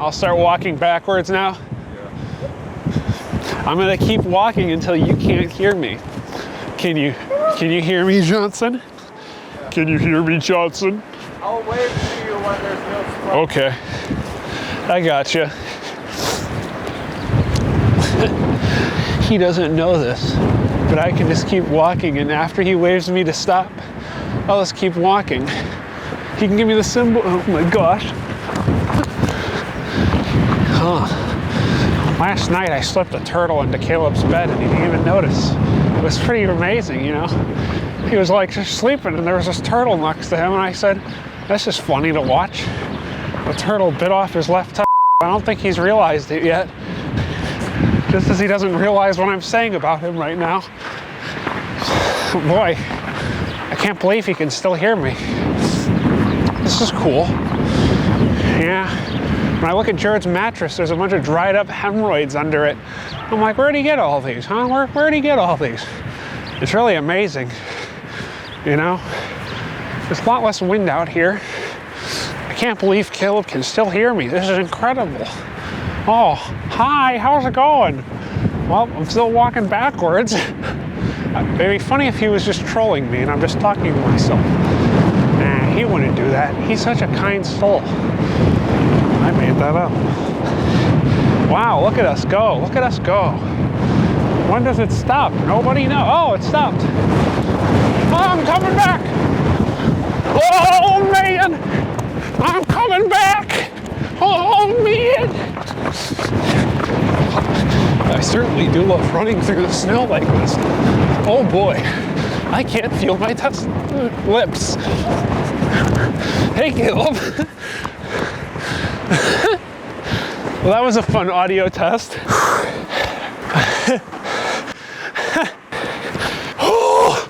I'll start walking backwards now. Yeah. I'm gonna keep walking until you can't hear me. Can you hear me, Johnson? Yeah. Can you hear me, Johnson? I'll wave to you when there's no spot. Okay, I gotcha. He doesn't know this, but I can just keep walking, and after he waves me to stop, I'll just keep walking. He can give me the symbol. Oh my gosh. Huh. Last night I slipped a turtle into Caleb's bed and he didn't even notice. It was pretty amazing, you know. He was like just sleeping and there was this turtle next to him, and I said, that's just funny to watch. The turtle bit off his left toe. I don't think he's realized it yet. Just as he doesn't realize what I'm saying about him right now. Boy, I can't believe he can still hear me. This is cool. Yeah. When I look at Jared's mattress, there's a bunch of dried up hemorrhoids under it. I'm like, where'd he get all these, huh? Where'd he get all these? It's really amazing. You know? There's a lot less wind out here. I can't believe Caleb can still hear me. This is incredible. Oh, hi, how's it going? Well, I'm still walking backwards. It'd be funny if he was just trolling me and I'm just talking to myself. Nah, he wouldn't do that. He's such a kind soul. I made that up. Wow, look at us go. Look at us go. When does it stop? Nobody knows. Oh, it stopped. Oh, I'm coming back. Oh, man. I'm coming back. Oh, man. I certainly do love running through the snow like this. Oh, boy. I can't feel my lips. Hey, Caleb. Well, that was a fun audio test.